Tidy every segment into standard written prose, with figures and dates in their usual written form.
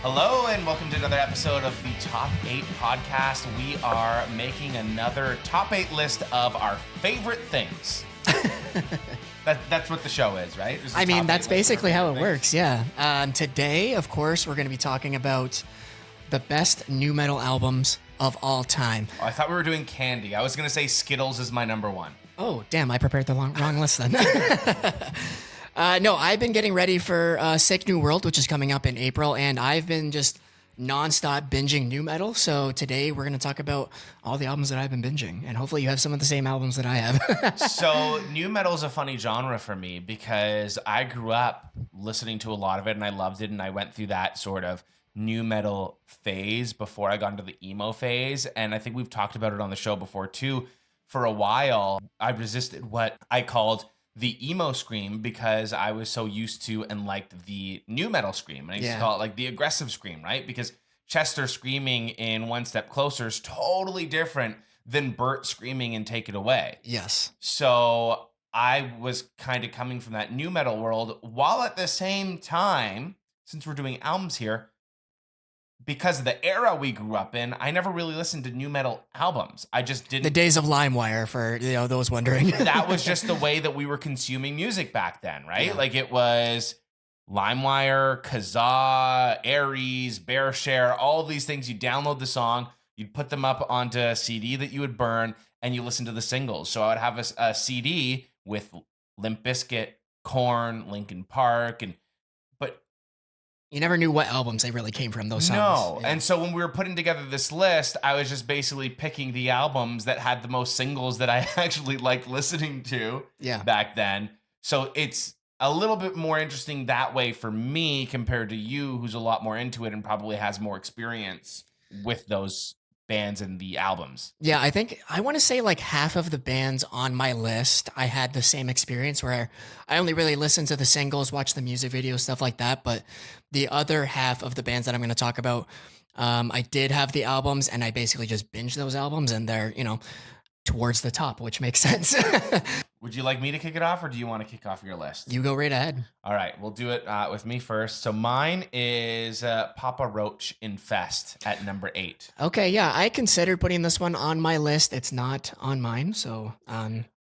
Hello and welcome to another episode of the Top 8 podcast. We are making another Top 8 list of our favorite things. That's what the show is, right? I mean, that's basically how it works, yeah. Today, of course, we're going to be talking about the best nu metal albums of all time. Oh, I thought we were doing candy. I was going to say Skittles is my number one. Oh, damn, I prepared the wrong list then. No, I've been getting ready for Sick New World, which is coming up in April, and I've been just nonstop binging nu metal. So today we're going to talk about all the albums that I've been binging, and hopefully you have some of the same albums that I have. So nu metal is a funny genre for me because I grew up listening to a lot of it, and I loved it, and I went through that sort of nu metal phase before I got into the emo phase, and I think we've talked about it on the show before too. For a while, I resisted what I called the emo scream because I was so used to and liked the nu metal scream. And I used to call it like the aggressive scream, right? Because Chester screaming in One Step Closer is totally different than Bert screaming in Take It Away. Yes. So I was kind of coming from that nu metal world while at the same time, since we're doing albums here, because of the era we grew up in, I never really listened to nu metal albums. I just didn't. The days of LimeWire, for those wondering. That was just the way that we were consuming music back then, right? Yeah. Like it was LimeWire, Kazaa, Aries, BearShare, all of these things. You download the song, you'd put them up onto a CD that you would burn, and you listen to the singles. So I would have a CD with Limp Bizkit, Korn, Linkin Park, but you never knew what albums they really came from, those songs. No. Yeah. And so when we were putting together this list, I was just basically picking the albums that had the most singles that I actually liked listening to back then. So it's a little bit more interesting that way for me compared to you, who's a lot more into it and probably has more experience with those bands and the albums. Yeah, I think I want to say like half of the bands on my list, I had the same experience where I only really listened to the singles, watched the music videos, stuff like that. But the other half of the bands that I'm going to talk about, I did have the albums and I basically just binged those albums and they're, towards the top, which makes sense. Would you like me to kick it off or do you want to kick off your list? You go right ahead. All right, we'll do it with me first. So mine is Papa Roach Infest at number 8. Okay, yeah, I considered putting this one on my list. It's not on mine, so...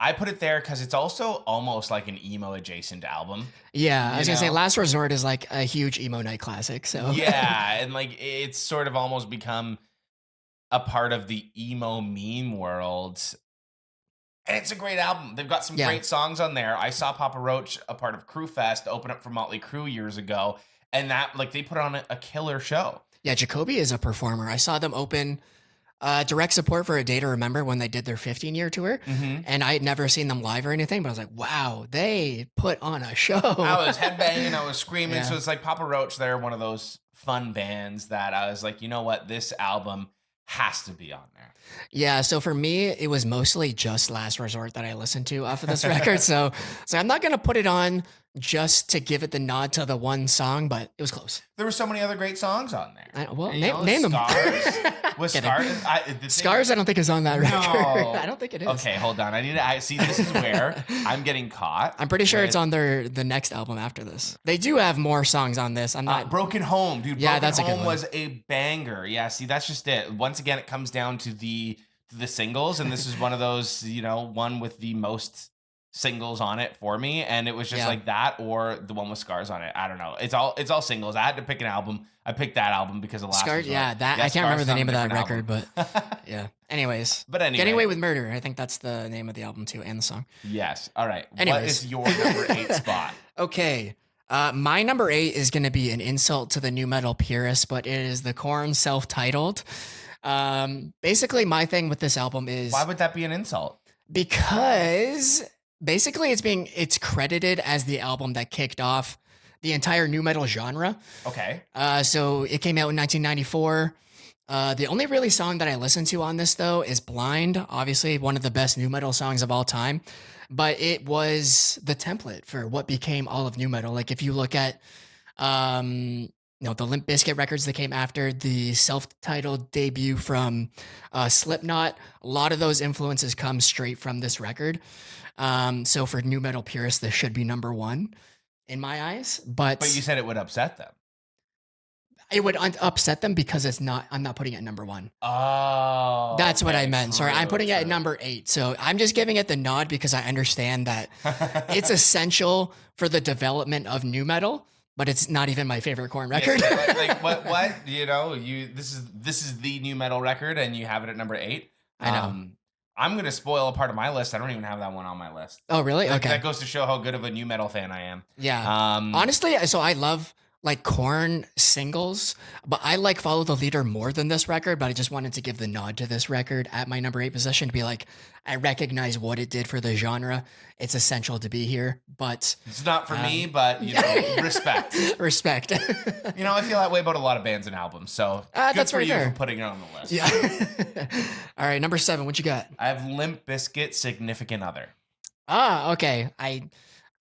I put it there because it's also almost like an emo adjacent album. Yeah, I was going to say Last Resort is like a huge emo night classic, so... Yeah, and like it's sort of almost become a part of the emo meme world. And it's a great album. They've got some great songs on there. I saw Papa Roach, a part of Crew Fest, open up for Motley Crue years ago. And that, like, they put on a killer show. Yeah, Jacoby is a performer. I saw them open direct support for A Day to Remember when they did their 15-year tour. Mm-hmm. And I had never seen them live or anything, but I was like, wow, they put on a show. I was headbanging, I was screaming. Yeah. So it's like Papa Roach, they're one of those fun bands that I was like, you know what, this album has to be on there. Yeah, so for me, it was mostly just Last Resort that I listened to off of this record. So I'm not going to put it on just to give it the nod to the one song, but it was close. There were so many other great songs on there. Name them. Was Scars? Scars, I don't think is on that record. No. I don't think it is. Okay, hold on. I see. This is where I'm getting caught. I'm pretty sure it's on the next album after this. They do have more songs on this. I'm not. Broken Home, dude. Yeah, Broken that's a good Home one. Was a banger. Yeah, see, that's just it. Once again, it comes down to the singles, and this is one of those, one with the most singles on it for me, and it was just like that or the one with Scars on it. I don't know. It's all singles. I had to pick an album. I picked that album because of Last Resort. I can't remember the name of that record, but yeah. Anyways, Getting Away with Murder. I think that's the name of the album too, and the song. Yes. All right. Anyways. What is your number 8 spot? Okay. My number 8 is going to be an insult to the nu metal purists, but it is the Korn self-titled. Basically, my thing with this album is... Why would that be an insult? Because basically it's credited as the album that kicked off the entire nu metal genre. Okay. So it came out in 1994. The only really song that I listened to on this, though, is Blind. Obviously, one of the best nu metal songs of all time. But it was the template for what became all of nu metal. Like, if you look at the Limp Bizkit records that came after, the self-titled debut from Slipknot, a lot of those influences come straight from this record. So for nu metal purists, this should be number 1 in my eyes. But you said it would upset them. It would upset them because I'm not putting it at number 1. Oh, That's what I okay, meant. Sorry, I'm true, putting it at true. number 8. So I'm just giving it the nod because I understand that it's essential for the development of new metal, but it's not even my favorite Korn Yes, record. like what you know you this is the new metal record and you have it at number 8. I know. I'm gonna spoil a part of my list. I don't even have that one on my list. Oh, really? Okay. That goes to show how good of a new metal fan I am. Yeah. Um, Honestly, so I love like Korn singles, but I like Follow the Leader more than this record, but I just wanted to give the nod to this record at my number 8 position to be like, I recognize what it did for the genre. It's essential to be here, but it's not for me, but you know, respect. respect. You know, I feel that way about a lot of bands and albums. So good That's for very you fair. for putting it on the list. Yeah. All right, number 7. What you got? I have Limp Bizkit, Significant Other. Okay.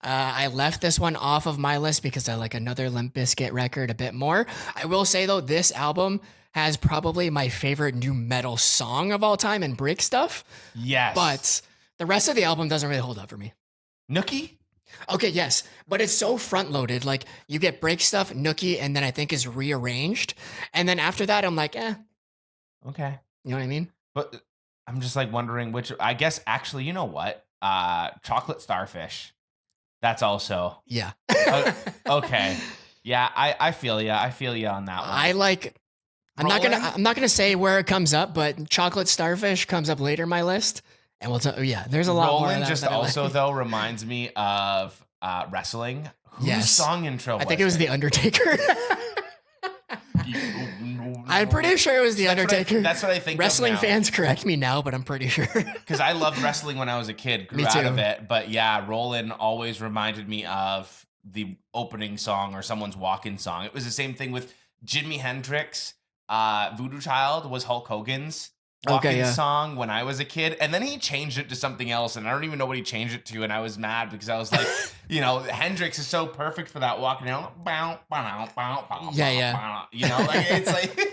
I left this one off of my list because I like another Limp Bizkit record a bit more. I will say though, this album has probably my favorite new metal song of all time and Break Stuff, Yes. but the rest of the album doesn't really hold up for me. Nookie? Okay, yes, but it's so front loaded. Like you get Break Stuff, Nookie, and then I think is rearranged, and then after that, I'm like, Okay. you know what I mean? But I'm just like wondering which, I guess actually, you know what? Chocolate Starfish. That's also Yeah. okay. Yeah, I feel you. I feel you on that one. I like. I'm not gonna say where it comes up, but Chocolate Starfish comes up later in my list, and we'll tell. Yeah, there's a lot more. Roland just also though reminds me of wrestling. Whose Yes. song intro? I think it was The Undertaker. I'm pretty sure it was The Undertaker. That's what I think. Wrestling fans correct me now, but I'm pretty sure. Because I loved wrestling when I was a kid, grew Me out too. of it. But yeah, Roland always reminded me of the opening song or someone's walk-in song. It was the same thing with Jimi Hendrix. Voodoo Child was Hulk Hogan's walk-in song when I was a kid, and then he changed it to something else, and I don't even know what he changed it to, and I was mad because I was like, you know, Hendrix is so perfect for that walking out. Yeah. You know, like it's like.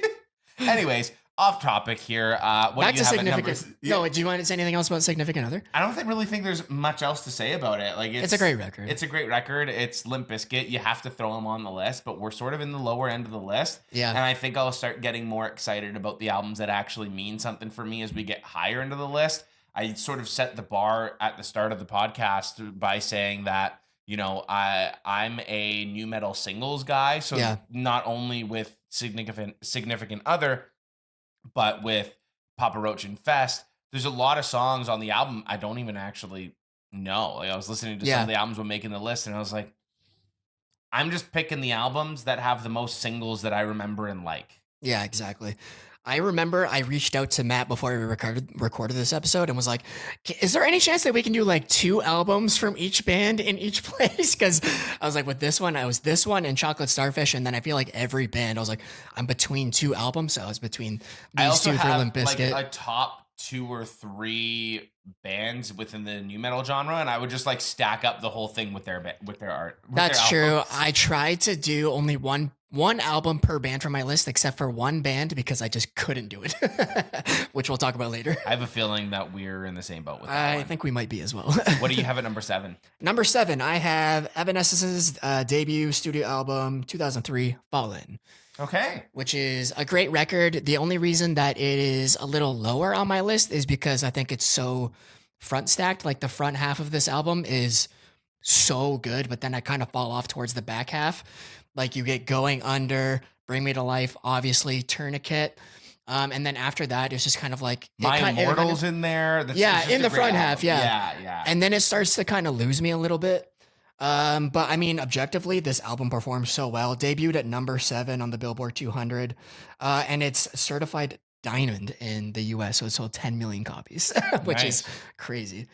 Anyways, off topic here. What Back do you to have at significant. numbers? No, do you want to say anything else about Significant Other? I don't really think there's much else to say about it. Like It's a great record. It's a great record. It's Limp Bizkit. You have to throw them on the list, but we're sort of in the lower end of the list. Yeah. And I think I'll start getting more excited about the albums that actually mean something for me as we get higher into the list. I sort of set the bar at the start of the podcast by saying that, you know, I'm a new metal singles guy. So not only with significant other, but with Papa Roach and Fest, there's a lot of songs on the album I don't even actually know. Like I was listening to some of the albums when making the list, and I was like, I'm just picking the albums that have the most singles that I remember and like. Yeah, exactly. I remember I reached out to Matt before we recorded this episode and was like, is there any chance that we can do like 2 albums from each band in each place? Because I was like, with this one, I was this one and Chocolate Starfish. And then I feel like every band, I was like, I'm between 2 albums. So I was between these 2 for Limp Bizkit. Like a top 2 or 3 bands within the new metal genre, and I would just like stack up the whole thing with their art. That's true. I tried to do only one album per band for my list, except for one band because I just couldn't do it, which we'll talk about later. I have a feeling that we're in the same boat with that. I think we might be as well. What do you have at number 7? Number 7, I have Evanescence's debut studio album, 2003, Fallen. Okay. Which is a great record. The only reason that it is a little lower on my list is because I think it's so front stacked. Like the front half of this album is so good, but then I kind of fall off towards the back half. Like you get Going Under, Bring Me to Life, obviously, Tourniquet. And then after that, it's just kind of like My Immortals in there. That's in the front half. Yeah. And then it starts to kind of lose me a little bit. But I mean, objectively, this album performs so well. Debuted at number 7 on the Billboard 200, and it's certified diamond in the US, so it sold 10 million copies, which is crazy.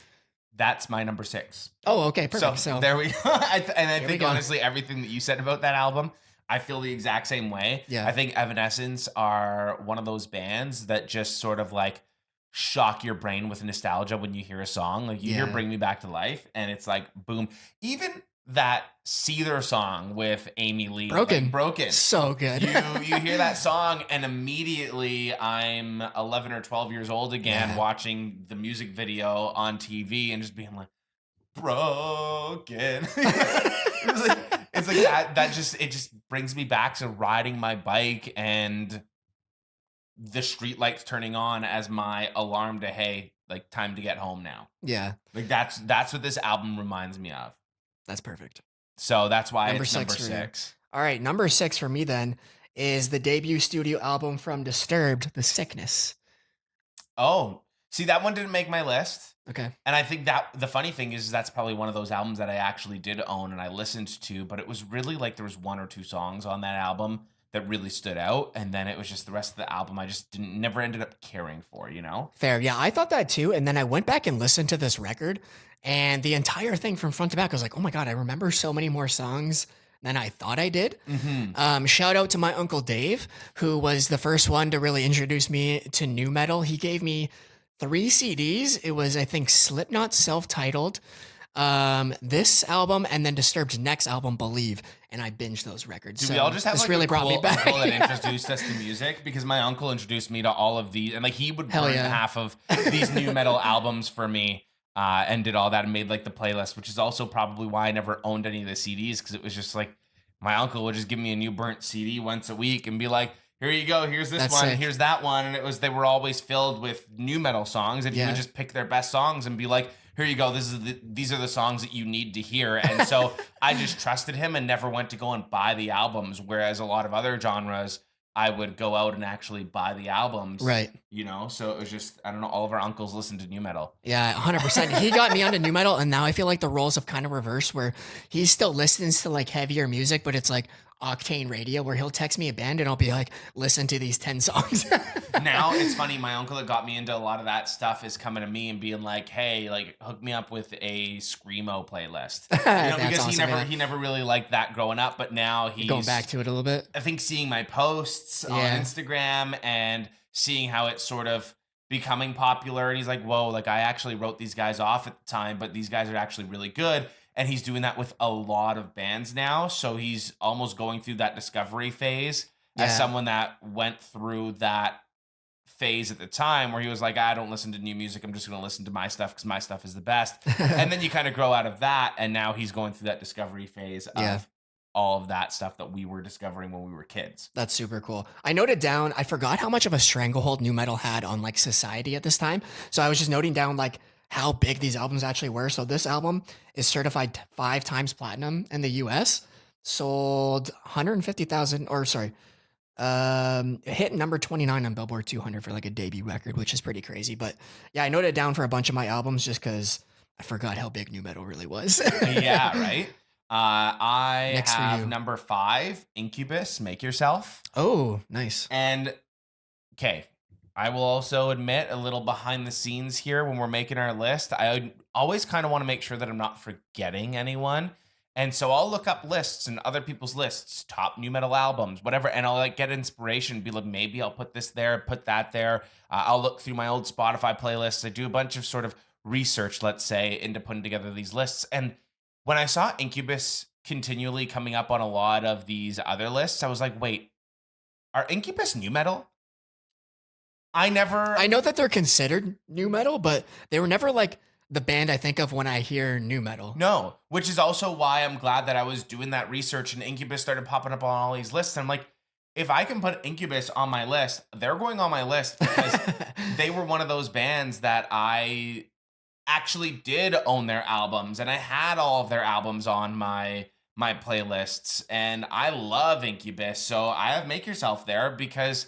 That's my number 6. Oh, okay, perfect. So there we go. And I think honestly, everything that you said about that album, I feel the exact same way. Yeah. I think Evanescence are one of those bands that just sort of like shock your brain with nostalgia when you hear a song. Like you hear Bring Me Back to Life and it's like boom. Even that Seether song with Amy Lee, Broken, so good. you hear that song and immediately I'm 11 or 12 years old again, watching the music video on TV and just being like, broken. It's like that just brings me back to riding my bike and the street lights turning on as my alarm to, hey, like time to get home now. Yeah, Like that's what this album reminds me of. that's perfect. So that's why Number it's number 6 for you. 6. All right, number 6 for me then is the debut studio album from Disturbed, The Sickness. Oh, see, that one didn't make my list. Okay. And I think that the funny thing is that's probably one of those albums that I actually did own and I listened to, but it was really like there was 1 or 2 songs on that album that really stood out, and then it was just the rest of the album I just never ended up caring for, you know? Fair. Yeah, I thought that too. And then I went back and listened to this record, and the entire thing from front to back, I was like, oh my God, I remember so many more songs than I thought I did. Shout out to my Uncle Dave, who was the first one to really introduce me to nu metal. He gave me 3 CDs. It was, I think, Slipknot self-titled, this album, and then Disturbed's next album, Believe, and I binged those records. Do So we all just have this like really a brought me cool back. uncle that Yeah. introduced us to music? Because my uncle introduced me to all of these, and like he would Hell burn yeah. half of these new metal albums for me, and did all that and made like the playlist, which is also probably why I never owned any of the CDs, because it was just like my uncle would just give me a new burnt CD once a week and be like, here you go, here's this That's one, sick. here's that one, and they were always filled with new metal songs, and he Yeah. would just pick their best songs and be like, here you go, these are the songs that you need to hear. And so I just trusted him and never went to go and buy the albums, whereas a lot of other genres I would go out and actually buy the albums, Right. you know? So it was just, I don't know, all of our uncles listened to new metal. Yeah, 100%. He got me onto nu metal, and now I feel like the roles have kind of reversed, where he still listens to like heavier music, but it's like Octane Radio, where he'll text me a band and I'll be like, listen to these 10 songs. Now it's funny, my uncle that got me into a lot of that stuff is coming to me and being like, hey, like hook me up with a Screamo playlist. You know, That's because awesome, yeah. he never really liked that growing up, but now he's Going back to it a little bit. I think seeing my posts on Yeah. Instagram and seeing how it's sort of becoming popular, and he's like, whoa, like I actually wrote these guys off at the time, but these guys are actually really good. And he's doing that with a lot of bands now. So he's almost going through that discovery phase as Yeah. someone that went through that phase at the time where he was like, I don't listen to new music. I'm just going to listen to my stuff because my stuff is the best. And then you kind of grow out of that. And now he's going through that discovery phase of Yeah. all of that stuff that we were discovering when we were kids. That's super cool. I noted down, I forgot how much of a stranglehold nu metal had on like society at this time. So I was just noting down like how big these albums actually were. So this album is certified 5 times platinum in the US, sold 150,000, or sorry, hit number 29 on Billboard 200 for like a debut record, which is pretty crazy. But yeah, I noted it down for a bunch of my albums just because I forgot how big nu metal really was. Yeah, right? I Next for have you. number 5, Incubus, Make Yourself. Oh, nice. And okay, I will also admit a little behind the scenes here when we're making our list. I always kind of want to make sure that I'm not forgetting anyone. And so I'll look up lists and other people's lists, top new metal albums, whatever, and I'll like get inspiration, be like, maybe I'll put this there, put that there. I'll look through my old Spotify playlists. I do a bunch of sort of research, let's say, into putting together these lists. And when I saw Incubus continually coming up on a lot of these other lists, I was like, wait, are Incubus new metal? I know that they're considered nu metal, but they were never like the band I think of when I hear nu metal. No, which is also why I'm glad that I was doing that research and Incubus started popping up on all these lists. And I'm like, if I can put Incubus on my list, they're going on my list because they were one of those bands that I actually did own their albums, and I had all of their albums on my playlists, and I love Incubus. So I have Make Yourself there because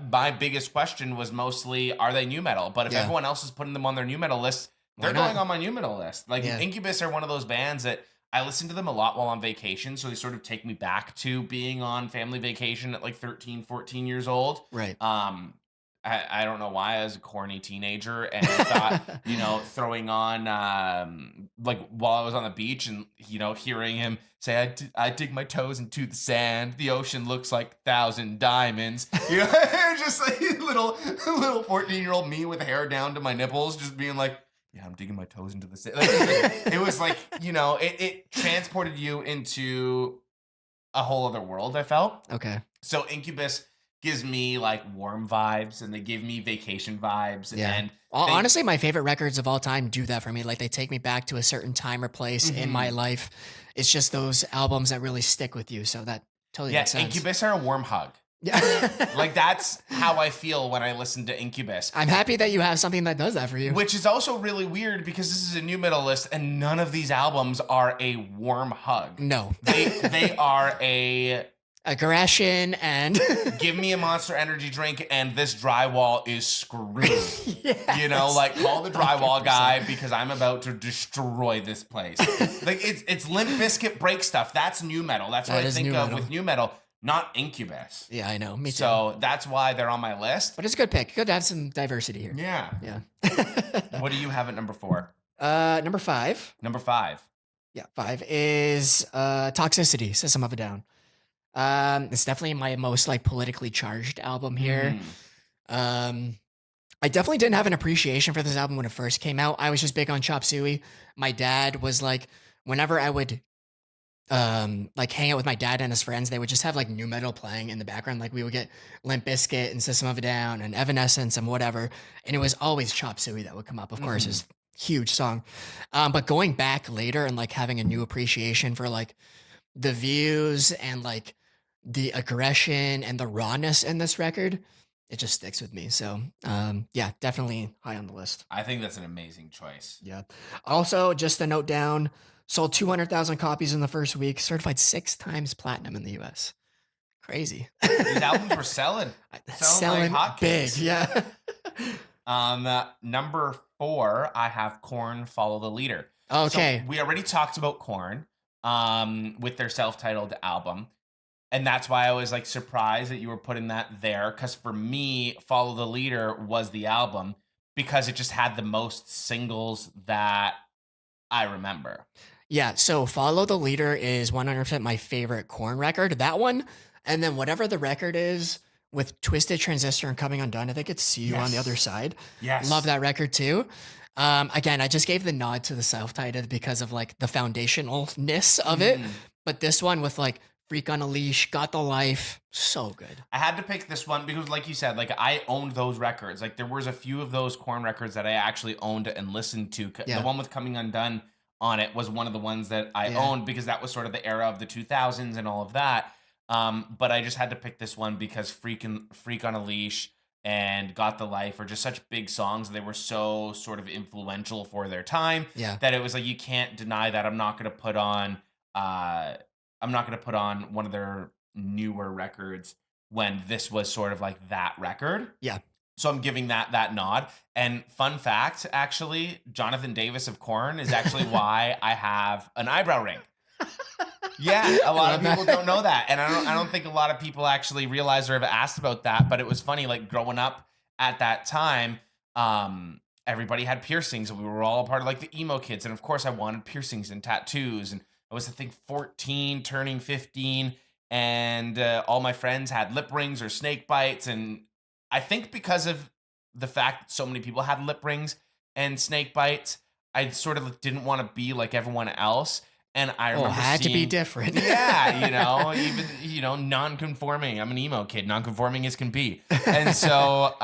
my biggest question was mostly, are they new metal? But if Yeah. everyone else is putting them on their new metal list, they're Why not? going on my new metal list. Like Yeah. Incubus are one of those bands that I listen to them a lot while on vacation. So they sort of take me back to being on family vacation at like 13, 14 years old. Right. I don't know why I was a corny teenager and I thought, you know, throwing on like while I was on the beach and, you know, hearing him say, I dig my toes into the sand. The ocean looks like 1,000 diamonds. You know, just like little 14-year-old me with hair down to my nipples, just being like, yeah, I'm digging my toes into the sand. Like, it was like, you know, it transported you into a whole other world, I felt. Okay. So Incubus gives me like warm vibes and they give me vacation vibes. Yeah. And Honestly, my favorite records of all time do that for me. Like they take me back to a certain time or place in my life. It's just those albums that really stick with you. So that Totally Yeah, makes sense. Incubus are a warm hug. Yeah. Like that's how I feel when I listen to Incubus. I'm happy that you have something that does that for you. Which is also really weird because this is a new metal list and none of these albums are a warm hug. No. They are a aggression and give me a Monster Energy drink and this drywall is screwed. Yes. You know, like call the drywall 100%. Guy because I'm about to destroy this place. Like it's Limp Bizkit break stuff. That's new metal. That's what I think of with new metal. Not Incubus. Yeah, I know. Me too. So that's why they're on my list. But it's a good pick. Good to have some diversity here. Yeah. Yeah. What do you have at number 4? Number 5. Number 5. Yeah, 5 is Toxicity, System of a Down. It's definitely my most like politically charged album here. I definitely didn't have an appreciation for this album when it first came out. I was just big on Chop Suey. My dad was like, whenever I would like hang out with my dad and his friends, they would just have like new metal playing in the background. Like we would get Limp Bizkit and System of a Down and Evanescence and whatever. And it was always Chop Suey that would come up. Of course, it's a huge song. But going back later and like having a new appreciation for like the views and like the aggression and the rawness in this record, it just sticks with me. So yeah, definitely high on the list. I think that's an amazing choice. Yeah. Also, just a note down, sold 200,000 copies in the first week, certified 6 times platinum in the US. Crazy. These albums were selling Selling like big. hotcakes. Yeah. Number 4, I have Korn, Follow the Leader. Okay. So we already talked about Korn with their self-titled album. And that's why I was like surprised that you were putting that there. Because for me, Follow the Leader was the album because it just had the most singles that I remember. Yeah, so Follow the Leader is 100% my favorite Korn record. That one, and then whatever the record is with Twisted Transistor and Coming Undone, I think it's See You on the Other Side. Yes. Love that record too. Again, I just gave the nod to the self-titled because of like the foundationalness of it. But this one with like Freak on a Leash, Got the Life, so good. I had to pick this one because like you said, like I owned those records. Like there was a few of those Korn records that I actually owned and listened to. The one with Coming Undone on it was one of the ones that I owned because that was sort of the era of the 2000s and all of that. But I just had to pick this one because Freak on a Leash and Got the Life are just such big songs. They were so sort of influential for their time that it was like, you can't deny that. I'm not going to put on one of their newer records when this was sort of like that record. Yeah. So I'm giving that nod. And fun fact, actually, Jonathan Davis of Korn is actually why I have an eyebrow ring. Yeah, a lot of people don't know that. And I don't think a lot of people actually realize or have asked about that. But it was funny, like growing up at that time, everybody had piercings. We were all a part of like the emo kids. And of course I wanted piercings and tattoos. And I was, I think, 14, turning 15. And all my friends had lip rings or snake bites. And I think because of the fact that so many people had lip rings and snake bites, I sort of didn't want to be like everyone else. And I remember had to be different. Yeah, even, non-conforming. I'm an emo kid, non-conforming as can be. And so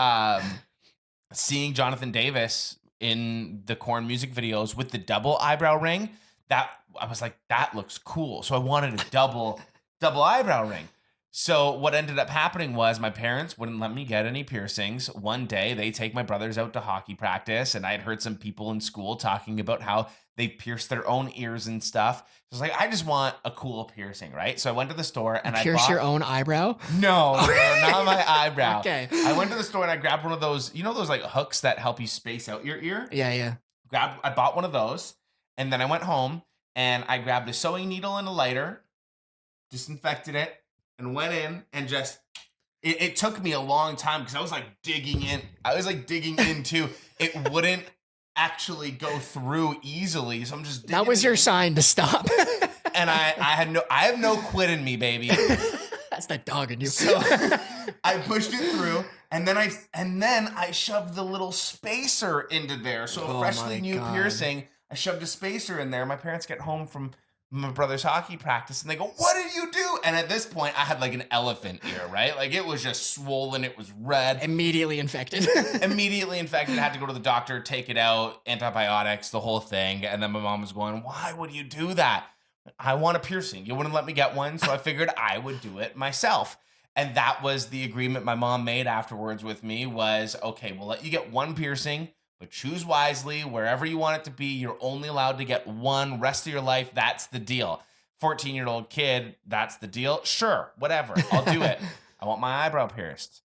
seeing Jonathan Davis in the Korn music videos with the double eyebrow ring, that I was like, that looks cool. So I wanted a double eyebrow ring. So what ended up happening was my parents wouldn't let me get any piercings. One day they take my brothers out to hockey practice, and I had heard some people in school talking about how they pierced their own ears and stuff. So I was like, I just want a cool piercing, right? So I went to the store and I pierce your own eyebrow? No, not my eyebrow. Okay. I went to the store and I grabbed one of those, those like hooks that help you space out your ear? Yeah. I bought one of those, and then I went home and I grabbed a sewing needle and a lighter, disinfected it, and went in and just, it took me a long time because I was like digging in. Into it wouldn't actually go through easily. So I'm just that was your sign to stop. And I have no quit in me, baby. That's the dog in you. So I pushed it through, and then I shoved the little spacer into there. So a freshly new piercing, I shoved a spacer in there. My parents get home from my brother's hockey practice, and they go, "What did you do?" And at this point, I had like an elephant ear, right? Like it was just swollen. It was red. Immediately infected. I had to go to the doctor, take it out, antibiotics, the whole thing. And then my mom was going, "Why would you do that?" I want a piercing. You wouldn't let me get one, so I figured I would do it myself. And that was the agreement my mom made afterwards with me was, okay, we'll let you get one piercing, but choose wisely wherever you want it to be. You're only allowed to get one rest of your life. That's the deal. 14-year-old kid, that's the deal. Sure, whatever. I'll do it. I want my eyebrow pierced.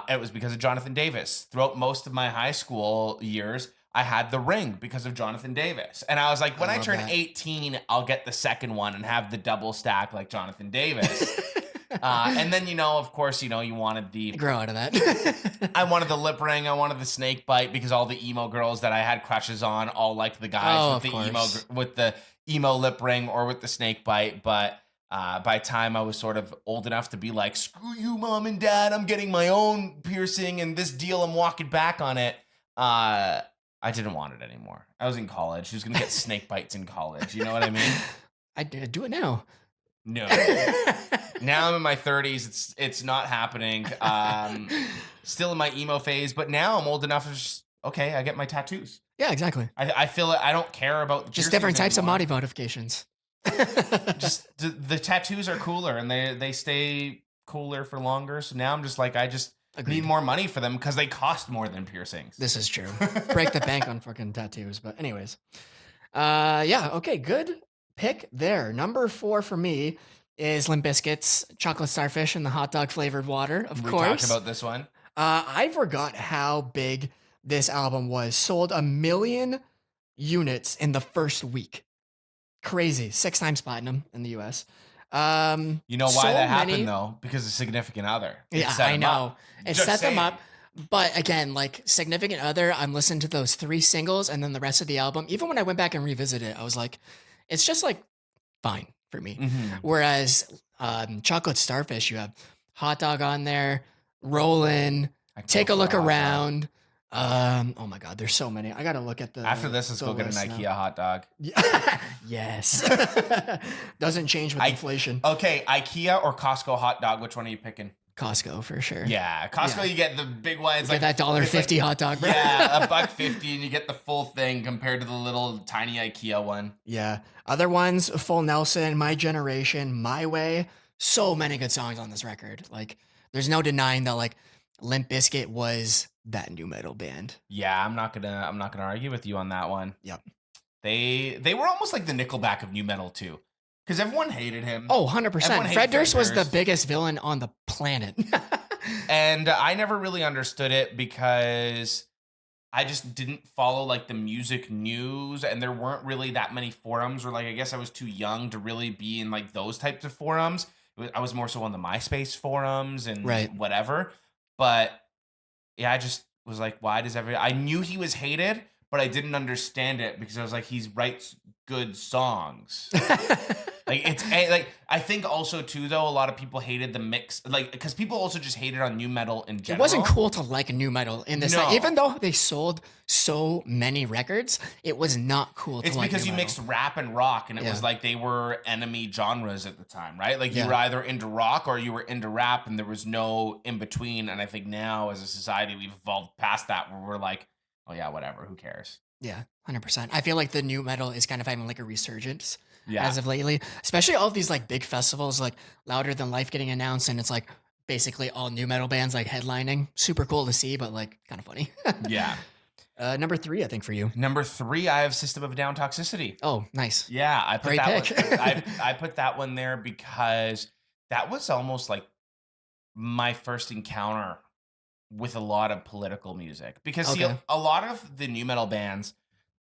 It was because of Jonathan Davis. Throughout most of my high school years, I had the ring because of Jonathan Davis. And I was like, when I I love turn that. 18, I'll get the second one and have the double stack like Jonathan Davis. And then, of course, you wanted Grow out of that. I wanted the lip ring. I wanted the snake bite because all the emo girls that I had crushes on all liked the guys Oh, with of the course. emo lip ring or with the snake bite. But by the time I was sort of old enough to be like, screw you, mom and dad, I'm getting my own piercing and this deal, I'm walking back on it. I didn't want it anymore. I was in college. Who's gonna get snake bites in college? You know what I mean? Do it now. No. Now I'm in my 30s. It's not happening. Still in my emo phase, but now I'm old enough to just okay. I get my tattoos. Yeah, exactly. I feel it. I don't care about the Just piercings different types of anymore. body modifications. Just the tattoos are cooler and they stay cooler for longer. So now I'm just like I just need Agreed. more money for them because they cost more than piercings. This is true. Break the bank on fucking tattoos. But anyways. Yeah, okay, good pick there. Number 4 for me is Limp Bizkit's Chocolate Starfish and the hot dog flavored water, of We talked course. about this one. I forgot how big this album was. Sold 1 million units in the first week. Crazy. 6 times platinum in the US. You know why that happened though? Because of Significant Other. It Yeah, set I him up. know. It Just set them saying. up. But again, like Significant Other, I'm listening to those 3 singles and then the rest of the album. Even when I went back and revisited it, I was like, it's just like fine for me. Mhm. Whereas Chocolate Starfish, you have Hot Dog on there, Rollin', I kill Take a for Look hot dog. Around. Oh my God, there's so many. I gotta look at the After this, let's the go get an list now. IKEA hot dog. Yes. Doesn't change with inflation. Okay, IKEA or Costco hot dog? Which one are you picking? Costco for sure. Yeah, Costco. Yeah. You get the big one. It's Get like that $1.50 hot dog, bro. Yeah, $1.50, and you get the full thing compared to the little tiny IKEA one. Yeah. Other ones, Full Nelson, My Generation, My Way. So many good songs on this record. Like, there's no denying that like Limp Bizkit was that new metal band. Yeah, I'm not gonna argue with you on that one. Yep. They were almost like the Nickelback of new metal too, because everyone hated him. Oh, 100%. Everyone hated Fred Durst was the Durst. biggest villain on the planet. And I never really understood it because I just didn't follow like the music news, and there weren't really that many forums, or like I guess I was too young to really be in like those types of forums. I was more so on the MySpace forums and Right. whatever. But yeah, I just was like, why does I knew he was hated, but I didn't understand it because I was like, he writes good songs. Like like I think also too though a lot of people hated the mix like because people also just hated on new metal in It general. wasn't cool to like new metal in this. No. Even though they sold so many records, it was not cool to It's like because new you metal. mixed rap and rock, and it was Yeah. like they were enemy genres at the time, right? Like you Yeah. were either into rock or you were into rap, and there was no in between. And I think now, as a society, we've evolved past that, where we're like, oh yeah, whatever, who cares? Yeah, 100%. I feel like the new metal is kind of having like a resurgence Yeah, as of lately, especially all of these like big festivals like Louder Than Life getting announced, and it's like basically all new metal bands like headlining. Super cool to see, but like kind of funny. yeah. Number 3, I think for you. Number 3, I have System of a Down Toxicity. Oh, nice. Yeah, I put Great that pick. one. I put that one there because that was almost like my first encounter with a lot of political music. Because see, Okay. a lot of the new metal bands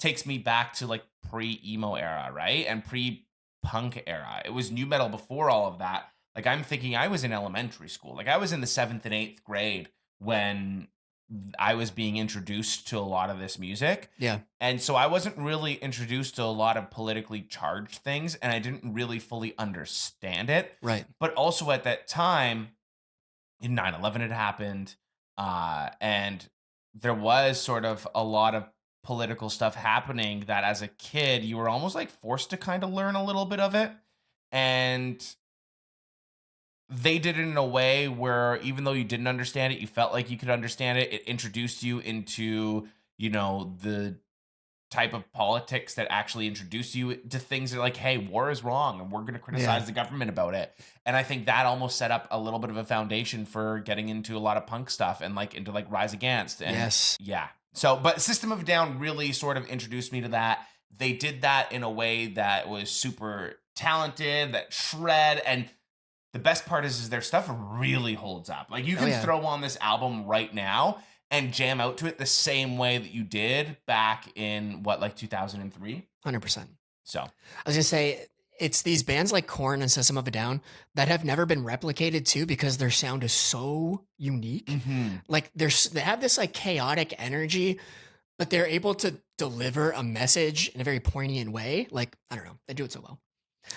takes me back to like pre-emo era, right? And pre-punk era. It was new metal before all of that. Like I'm thinking I was in elementary school. Like I was in the 7th and 8th grade when I was being introduced to a lot of this music. Yeah. And so I wasn't really introduced to a lot of politically charged things, and I didn't really fully understand it. Right. But also at that time, in 9/11 had happened, and there was sort of a lot of political stuff happening that as a kid, you were almost like forced to kind of learn a little bit of it. And they did it in a way where even though you didn't understand it, you felt like you could understand it. It introduced you into, the type of politics that actually introduce you to things that are like, hey, war is wrong and we're going to criticize the government about it. And I think that almost set up a little bit of a foundation for getting into a lot of punk stuff and like into like Rise Against. And yeah. So, but System of a Down really sort of introduced me to that. They did that in a way that was super talented, that shred. And the best part is their stuff really holds up. Like you can throw on this album right now and jam out to it the same way that you did back in what, like 2003? 100%. So I was gonna say it's these bands like Korn and System of a Down that have never been replicated too because their sound is so unique. Like they have this like chaotic energy, but they're able to deliver a message in a very poignant way. Like, I don't know, they do it so well.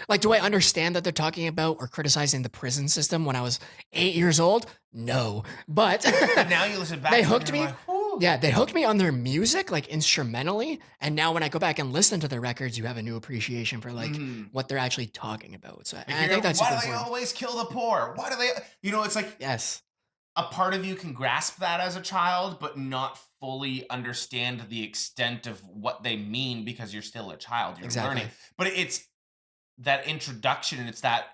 Like, do I understand that they're talking about or criticizing the prison system when I was 8 years old? No. But now you listen back. They hooked me. Like, yeah, they hooked me on their music, like instrumentally. And now when I go back and listen to their records, you have a new appreciation for like what they're actually talking about. So I think that's why do they always kill the poor? Why do they? You know, it's like a part of you can grasp that as a child, but not fully understand the extent of what they mean because you're still a child. You're learning, but it's that introduction and it's that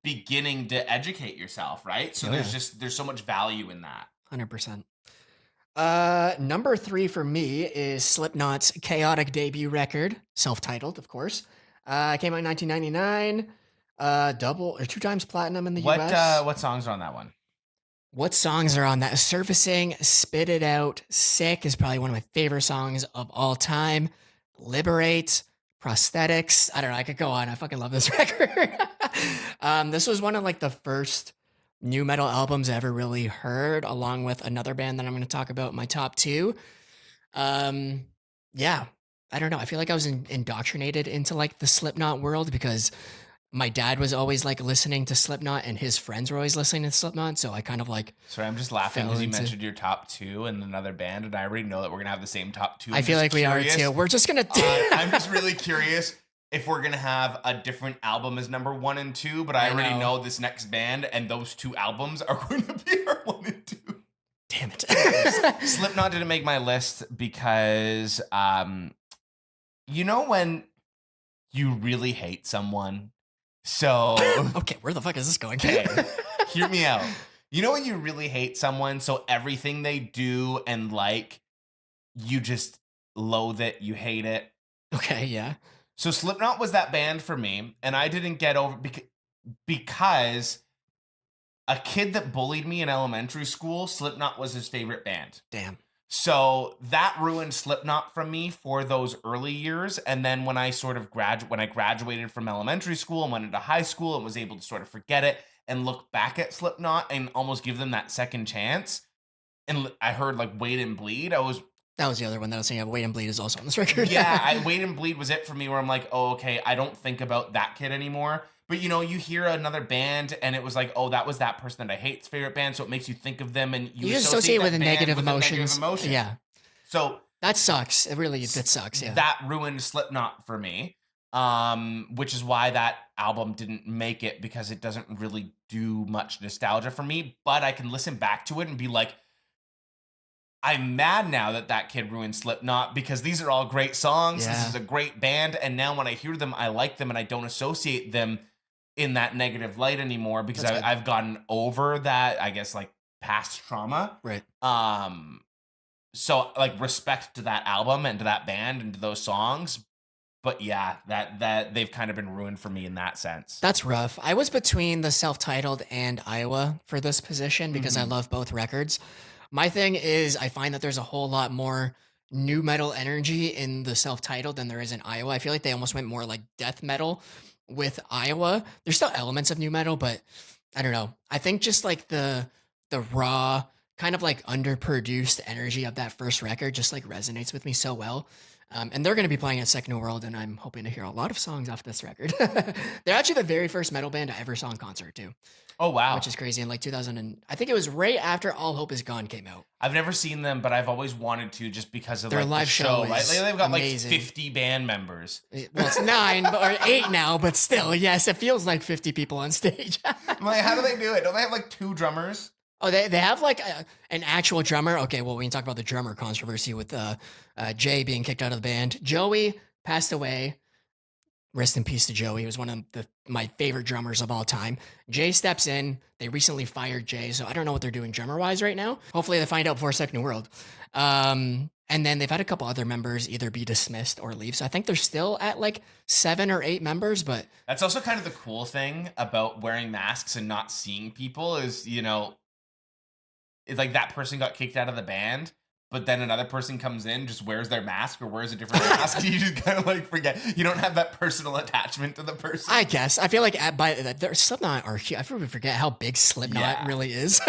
beginning to educate yourself, right? So there's so much value in that. 100%. Number 3 for me is Slipknot's chaotic debut record, self-titled, of course. Came out in 1999. Double or 2 times platinum in the US. What songs are on that one? What songs are on that? Surfacing, Spit It Out, Sick is probably one of my favorite songs of all time. Liberate, Prosthetics. I don't know. I could go on. I fucking love this record. This was one of like the first new metal albums I ever really heard, along with another band that I'm going to talk about in my top 2. Yeah, I don't know. I feel like I was indoctrinated into like the Slipknot world because my dad was always like listening to Slipknot and his friends were always listening to Slipknot. So I kind of like. Sorry, I'm just laughing because you mentioned your top 2 and another band, and I already know that we're going to have the same top 2. I feel like we are too. We're just going to. I'm just really curious if we're going to have a different album as number 1 and 2, but I already know this next band and those 2 albums are going to be our 1 and 2. Damn it. Slipknot didn't make my list because, you know, when you really hate someone. So okay, where the fuck is this going? Okay, hear me out. You know when you really hate someone, so everything they do and like, you just loathe it, you hate it. Okay, yeah. So Slipknot was that band for me, and I didn't get over because a kid that bullied me in elementary school, Slipknot was his favorite band. Damn. So that ruined Slipknot from me for those early years. And then when I sort of when I graduated from elementary school and went into high school and was able to sort of forget it and look back at Slipknot and almost give them that second chance. And I heard like Wait and Bleed. That was the other one that I was saying. Wait and Bleed is also on this record. Yeah, Wait and Bleed was it for me where I'm like, oh, okay, I don't think about that kid anymore. But, you know, you hear another band and it was like, oh, that was that person that I hate's favorite band. So it makes you think of them and you associate with that negative with emotions. A negative emotion. Yeah. So that sucks. That sucks. Yeah. That ruined Slipknot for me. Which is why that album didn't make it because it doesn't really do much nostalgia for me. But I can listen back to it and be like, I'm mad now that kid ruined Slipknot because these are all great songs. Yeah. This is a great band. And now when I hear them, I like them and I don't associate them in that negative light anymore because I've gotten over that, I guess, like past trauma. Right. So like respect to that album and to that band and to those songs. But yeah, that they've kind of been ruined for me in that sense. That's rough. I was between the self-titled and Iowa for this position because I love both records. My thing is I find that there's a whole lot more new metal energy in the self-titled than there is in Iowa. I feel like they almost went more like death metal with Iowa. There's still elements of new metal, but I don't know. I think just like the raw kind of like underproduced energy of that first record just like resonates with me so well. And they're going to be playing at Second World, and I'm hoping to hear a lot of songs off this record. They're actually the very first metal band I ever saw in concert too. Oh, wow. Which is crazy. In like 2000, I think it was right after All Hope Is Gone came out. I've never seen them, but I've always wanted to just because of their like live the show, right? Like, they've got amazing. like 50 band members. Well, it's 9 or 8 now, but still, yes, it feels like 50 people on stage. I'm like, how do they do it? Don't they have like 2 drummers? Oh, they have like an actual drummer. Okay, well, we can talk about the drummer controversy with Jay being kicked out of the band. Joey passed away. Rest in peace to Joey. He was one of my favorite drummers of all time. Jay steps in. They recently fired Jay, so I don't know what they're doing drummer wise right now. Hopefully, they find out before Second World. And then they've had a couple other members either be dismissed or leave. So I think they're still at like 7 or 8 members, but That's also kind of the cool thing about wearing masks and not seeing people is, it's like that person got kicked out of the band, but then another person comes in, just wears their mask or wears a different mask. You just kind of like forget. You don't have that personal attachment to the person. I guess I feel like there's Slipknot are I probably forget how big Slipknot really is.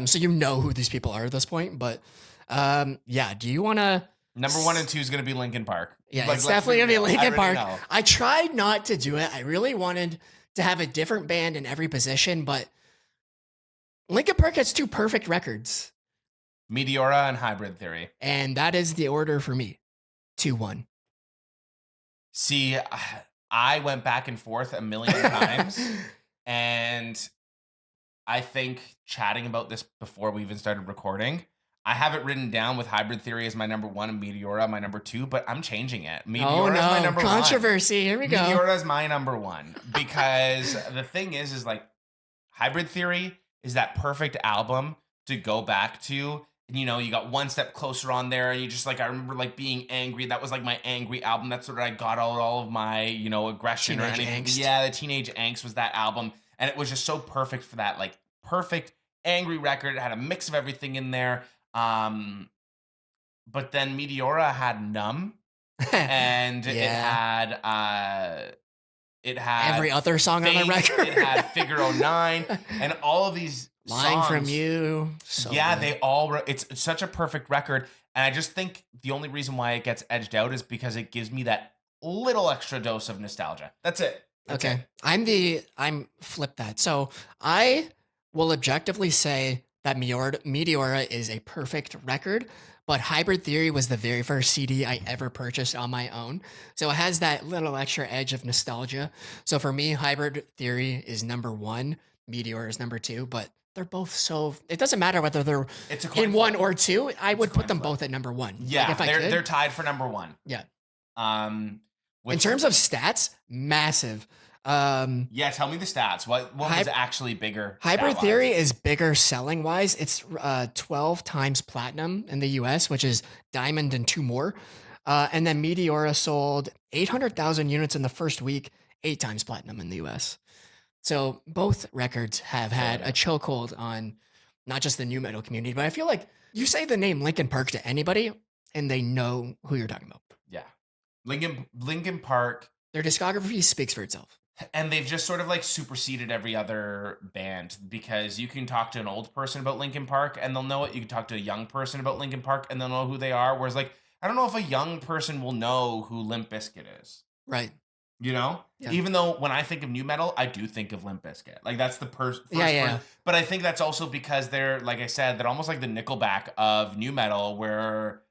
So you know who these people are at this point, but yeah. Do you want to? Number 1 and 2 is going to be Linkin Park. Yeah, like, it's definitely gonna be Linkin Park. Know. I tried not to do it. I really wanted to have a different band in every position, but Linkin Park has 2 perfect records. Meteora and Hybrid Theory. And that is the order for me. 2-1. See, I went back and forth a million times. And I think chatting about this before we even started recording, I have it written down with Hybrid Theory as my number 1 and Meteora my number 2, but I'm changing it. Meteora is my number 1. Controversy. Here we go. Meteora is my number 1 because the thing is like Hybrid Theory is that perfect album to go back to. And, you got One Step Closer on there, and you just like I remember like being angry. That was like my angry album. That's where I got out all of my aggression teenage or anything. angst. Yeah, the Teenage Angst was that album, and it was just so perfect for that like perfect angry record. It had a mix of everything in there. But then Meteora had Numb, and it had every other song Faith, on the record. It had Figure 09, and all of these Lying songs, From You. So yeah, good. they all. It's such a perfect record, and I just think the only reason why it gets edged out is because it gives me that little extra dose of nostalgia. That's it. That's Okay. it. I'm flip that. So I will objectively say that Meteora is a perfect record, but Hybrid Theory was the very first CD I ever purchased on my own. So it has that little extra edge of nostalgia. So for me, Hybrid Theory is number 1, Meteora is number 2, but they're both so it doesn't matter whether they're It's a coin in flip. 1 or 2. I would put them flip. both at number 1. Yeah, Like, if they're tied for number 1. Yeah. In terms of stats, massive. Yeah, tell me the stats. What was actually bigger? Hybrid stat-wise? Theory is bigger selling wise. It's 12 times platinum in the US, which is diamond and 2 more. And then Meteora sold 800,000 units in the first week, 8 times platinum in the US. So both records have had a chokehold on not just the new metal community, but I feel like you say the name Linkin Park to anybody and they know who you're talking about. Yeah. Linkin Park. Their discography speaks for itself. And they've just sort of like superseded every other band because you can talk to an old person about Linkin Park and they'll know it. You can talk to a young person about Linkin Park and they'll know who they are. Whereas like, I don't know if a young person will know who Limp Bizkit is. Right. Yeah. Even though when I think of new metal, I do think of Limp Bizkit. Like that's the first person. But I think that's also because they're, like I said, they're almost like the Nickelback of new metal where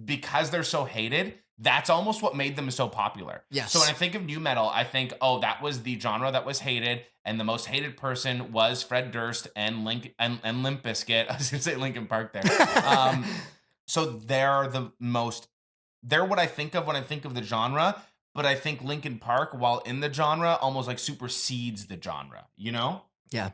because they're so hated, that's almost what made them so popular. Yes. So when I think of new metal, I think, oh, that was the genre that was hated, and the most hated person was Fred Durst and Limp Bizkit. I was gonna say Linkin Park there. So they're what I think of when I think of the genre. But I think Linkin Park, while in the genre, almost like supersedes the genre, Yeah.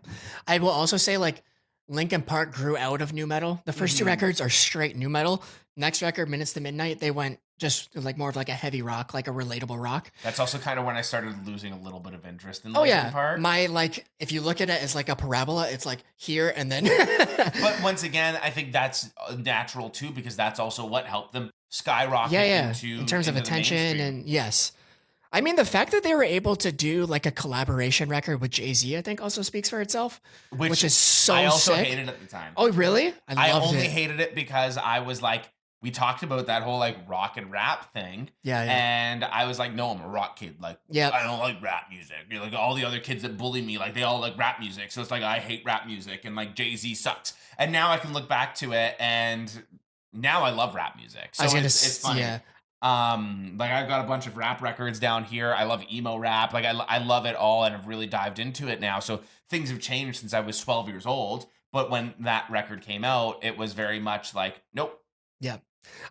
I will also say like Linkin Park grew out of new metal. The first 2 records are straight new metal. Next record, Minutes to Midnight, they went just like more of like a heavy rock, like a relatable rock. That's also kind of when I started losing a little bit of interest in Linkin Park. My like, if you look at it as like a parabola, it's like here and then. But once again, I think that's natural too, because that's also what helped them skyrocket in terms of attention and yes. I mean, the fact that they were able to do like a collaboration record with Jay-Z, I think also speaks for itself, which is so I also sick. hated at the time. Oh, really? I only hated it because I was like, we talked about that whole like rock and rap thing. Yeah. And I was like, no, I'm a rock kid. Like, I don't like rap music. Like all the other kids that bully me, like they all like rap music. So it's like, I hate rap music and like Jay-Z sucks. And now I can look back to it and now I love rap music. So it's funny. Yeah. Like I've got a bunch of rap records down here. I love emo rap. Like I love it all and I've really dived into it now. So things have changed since I was 12 years old. But when that record came out, it was very much like, nope. Yeah.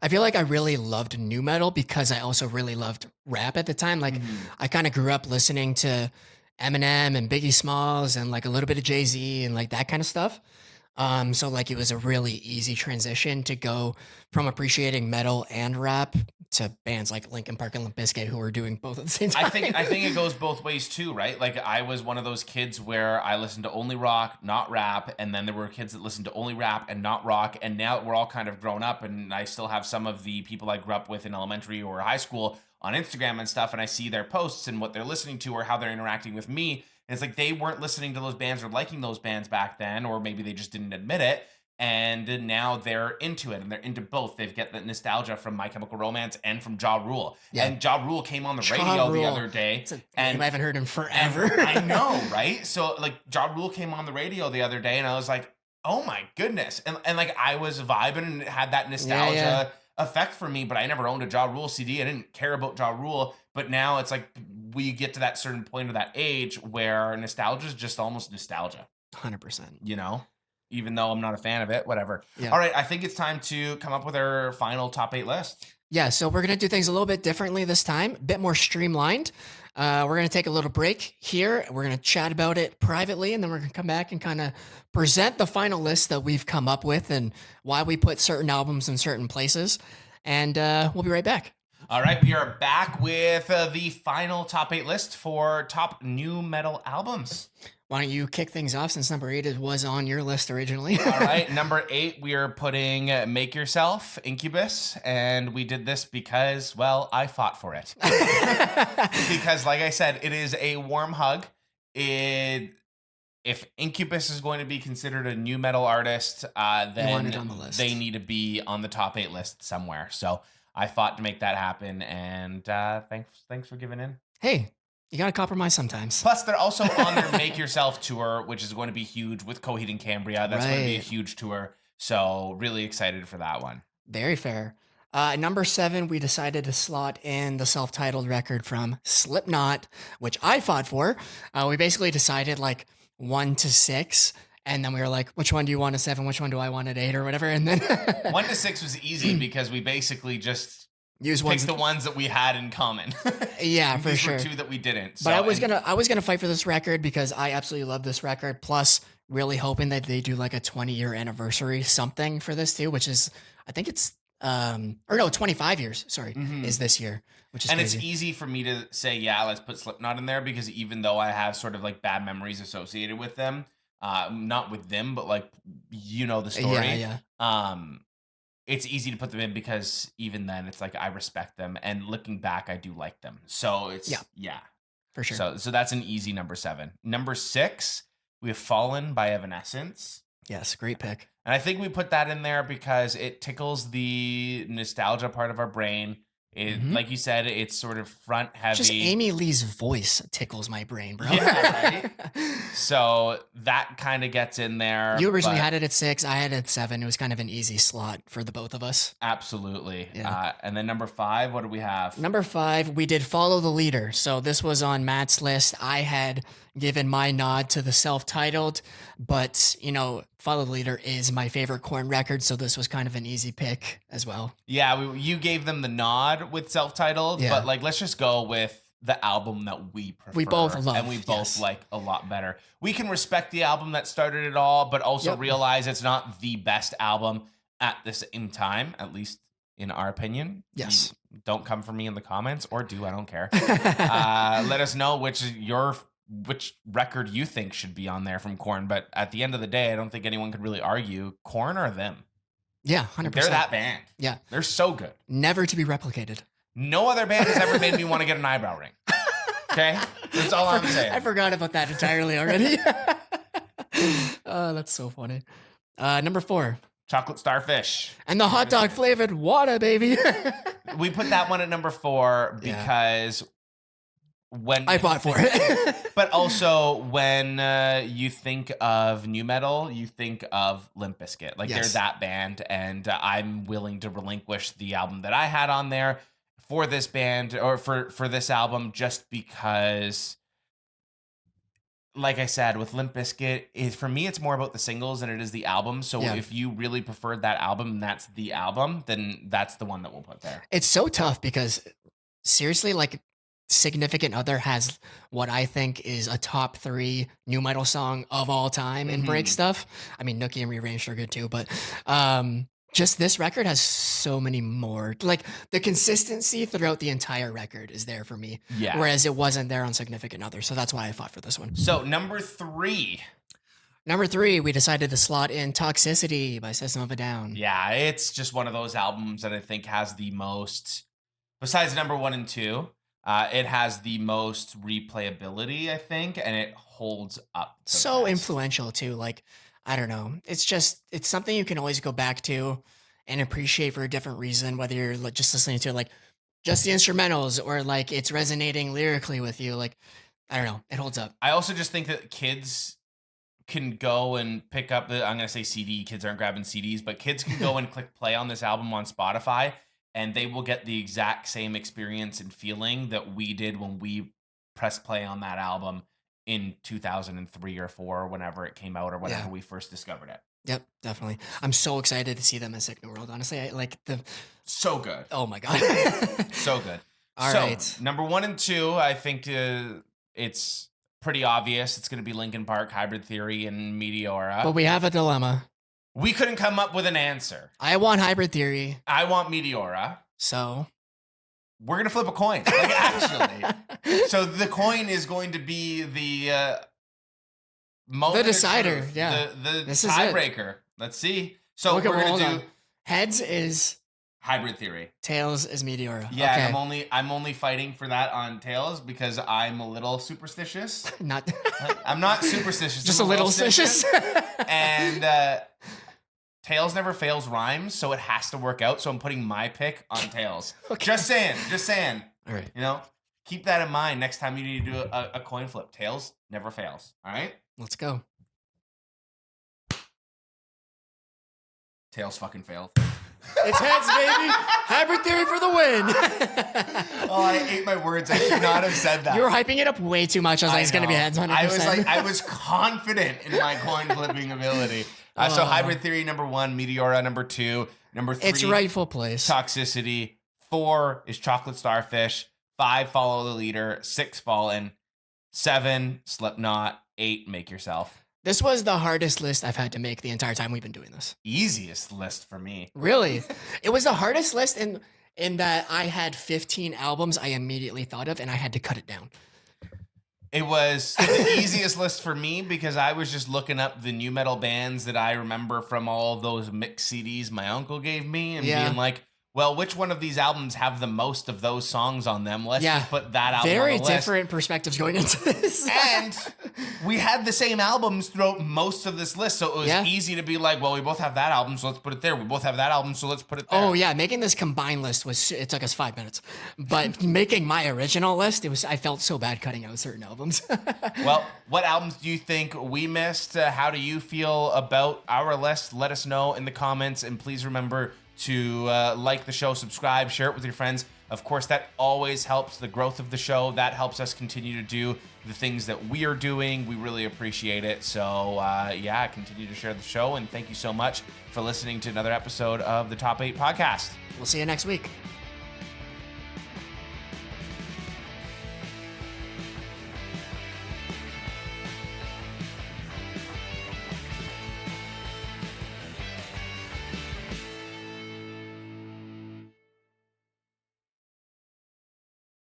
I feel like I really loved new metal because I also really loved rap at the time. Like Mhm. I kind of grew up listening to Eminem and Biggie Smalls and like a little bit of Jay-Z and like that kind of stuff. So like it was a really easy transition to go from appreciating metal and rap to bands like Linkin Park and Limp Bizkit who were doing both at the same time. I think it goes both ways too, right? Like I was one of those kids where I listened to only rock, not rap, and then there were kids that listened to only rap and not rock, and now we're all kind of grown up, and I still have some of the people I grew up with in elementary or high school on Instagram and stuff, and I see their posts and what they're listening to or how they're interacting with me. And it's like they weren't listening to those bands or liking those bands back then, or maybe they just didn't admit it. And now they're into it and they're into both. They've got the nostalgia from My Chemical Romance and from Ja Rule. Yeah. And Ja Rule came on the Ja radio the Rule. other day. It's a name And I haven't heard in forever. I know, right? So like Ja Rule came on the radio the other day and I was like, oh my goodness. And like I was vibing and it had that nostalgia Yeah. effect for me, but I never owned a Ja Rule CD. I didn't care about Ja Rule. But now it's like we get to that certain point of that age where nostalgia is just almost nostalgia, 100%. you know? Even though I'm not a fan of it, whatever. Yeah. All right, I think it's time to come up with our final top 8 list. Yeah, so we're going to do things a little bit differently this time, a bit more streamlined. We're going to take a little break here. We're going to chat about it privately, and then we're going to come back and kind of present the final list that we've come up with and why we put certain albums in certain places. And we'll be right back. All right, we are back with the final top 8 list for top new metal albums. Why don't you kick things off since number 8 was on your list originally? All right, number 8, we are putting Make Yourself, Incubus, and we did this because, well, I fought for it. Because, like I said, it is a warm hug. If Incubus is going to be considered a new metal artist, want it then on the list. they need to be on the top 8 list somewhere. So I fought to make that happen, and thanks for giving in. Hey, you got to compromise sometimes. Plus, they're also on their Make Yourself tour, which is going to be huge with Coheed and Cambria. That's going to be a Right. huge tour. So really excited for that one. Very fair. Number 7, we decided to slot in the self-titled record from Slipknot, which I fought for. We basically decided like 1 to 6, and then we were like, which one do you want at 7? Which one do I want at 8 or whatever? And then 1 to 6 was easy because we basically just use ones. picked the ones that we had in common. Yeah, for These sure. were 2 that we didn't. But I was and- gonna fight for this record because I absolutely love this record. Plus, really hoping that they do like a 20-year anniversary something for this too, which is I think it's 25 years. Sorry, Mhm. is this year, which is And crazy. it's easy for me to say, yeah, let's put Slipknot in there because even though I have sort of like bad memories associated with them, not with them, but like the story. Yeah, It's easy to put them in because even then it's like I respect them and looking back I do like them. So it's Yeah. for sure. So that's an easy number 7. Number 6, we have Fallen by Evanescence. Yes, great pick. And I think we put that in there because it tickles the nostalgia part of our brain. It, Mhm. like you said, it's sort of front heavy. Just Amy Lee's voice tickles my brain, bro. Yeah, So that kind of gets in there. You originally but had it at 6. I had it at 7. It was kind of an easy slot for the both of us. absolutely. Yeah. And then number 5, what do we have? Number 5, we did Follow the Leader. So this was on Matt's list. I had given my nod to the self-titled, but Follow the Leader is my favorite Korn record, so this was kind of an easy pick as well. Yeah, you gave them the nod with self-titled, Yeah. but like let's just go with the album that we prefer. We both love, and we both yes. like a lot better. We can respect the album that started it all, but also Yep. realize it's not the best album at the same time, at least in our opinion. Yes. Don't come for me in the comments, or do, I don't care. Let us know which record you think should be on there from Korn. But at the end of the day, I don't think anyone could really argue Korn or them. Yeah, 100%. They're that band. Yeah. They're so good. Never to be replicated. No other band has ever made me want to get an eyebrow ring. Okay? That's all I'm saying. I forgot about that entirely already. Oh, that's so funny. Number 4, Chocolate Starfish. and the hot dog flavored water, baby. We put that one at number 4 Yeah. because when I fought for it. but also when you think of new metal, you think of Limp Bizkit. Like Yes. they're that band, and I'm willing to relinquish the album that I had on there for this band or for this album just because like I said, with Limp Bizkit, for me, it's more about the singles than it is the album. So Yeah. if you really preferred that album and that's the album, then that's the one that we'll put there. It's so tough because seriously, like Significant Other has what I think is a top 3 new metal song of all time in break Mhm. stuff. I mean, Nookie and Rearranged are good too, but just this record has so many more. Like the consistency throughout the entire record is there for me, Yeah. whereas it wasn't there on Significant Other. So that's why I fought for this one. So number 3. Number 3, we decided to slot in Toxicity by System of a Down. Yeah, it's just one of those albums that I think has the most, besides number 1 and 2, it has the most replayability, I think, and it holds up. the So best. influential too. Like, I don't know. It's something you can always go back to and appreciate for a different reason, whether you're just listening to like just the instrumentals or like it's resonating lyrically with you. Like, I don't know. It holds up. I also just think that kids can go and pick up I'm going to say CD. Kids aren't grabbing CDs, but kids can go and click play on this album on Spotify, and they will get the exact same experience and feeling that we did when we pressed play on that album in 2003 or 4, whenever it came out or whenever Yeah. we first discovered it. Yep, definitely. I'm so excited to see them in Sick New World. Honestly, I like the. So good. Oh my god. So good. All so, right. number 1 and 2, I think it's pretty obvious. It's going to be Linkin Park, Hybrid Theory, and Meteora. But we have a dilemma. We couldn't come up with an answer. I want Hybrid Theory. I want Meteora. So. We're going to flip a coin. Like, actually. So the coin is going to be the moment The of decider, truth, yeah. the This is it. tiebreaker. Let's see. So Okay, we're well, going hold to on. do Heads is Hybrid Theory. Tails is Meteora. Yeah, Okay. and I'm only fighting for that on Tails because I'm a little superstitious. Not I'm not superstitious. just I'm a little stitious. And Tails never fails rhymes, so it has to work out. So I'm putting my pick on Tails. Okay. Just saying. All right. You know, keep that in mind next time you need to do a coin flip. Tails never fails. All right? Let's go. Tails fucking failed. It's heads, baby. Hybrid Theory for the win. Oh, I ate my words. I should not have said that. You were hyping it up way too much. I was like, it's going to be know. heads 100%. I was confident in my coin flipping ability. So Hybrid Theory number 1, Meteora number 2, number 3. Its rightful place. Toxicity. 4 is Chocolate Starfish. 5, Follow the Leader. 6, Fallen. 7, Slipknot. 8, Make Yourself. This was the hardest list I've had to make the entire time we've been doing this. Easiest list for me. Really? It was the hardest list in that I had 15 albums I immediately thought of and I had to cut it down. It was the easiest list for me because I was just looking up the new metal bands that I remember from all those mixed CDs my uncle gave me and Yeah. being like, well, which one of these albums have the most of those songs on them? Let's Yeah. just put that album Very on the list. different perspectives going into this. And we had the same albums throughout most of this list, so it was Yeah. easy to be like, well, we both have that album, so let's put it there. We both have that album, so let's put it there. Oh yeah, making this combined list it took us 5 minutes. But making my original list, I felt so bad cutting out certain albums. Well, what albums do you think we missed? How do you feel about our list? Let us know in the comments, and please remember to like the show, subscribe, share it with your friends. Of course, that always helps the growth of the show. That helps us continue to do the things that we are doing. We really appreciate it. So, yeah, continue to share the show, and thank you so much for listening to another episode of the Top 8 Podcast. We'll see you next week.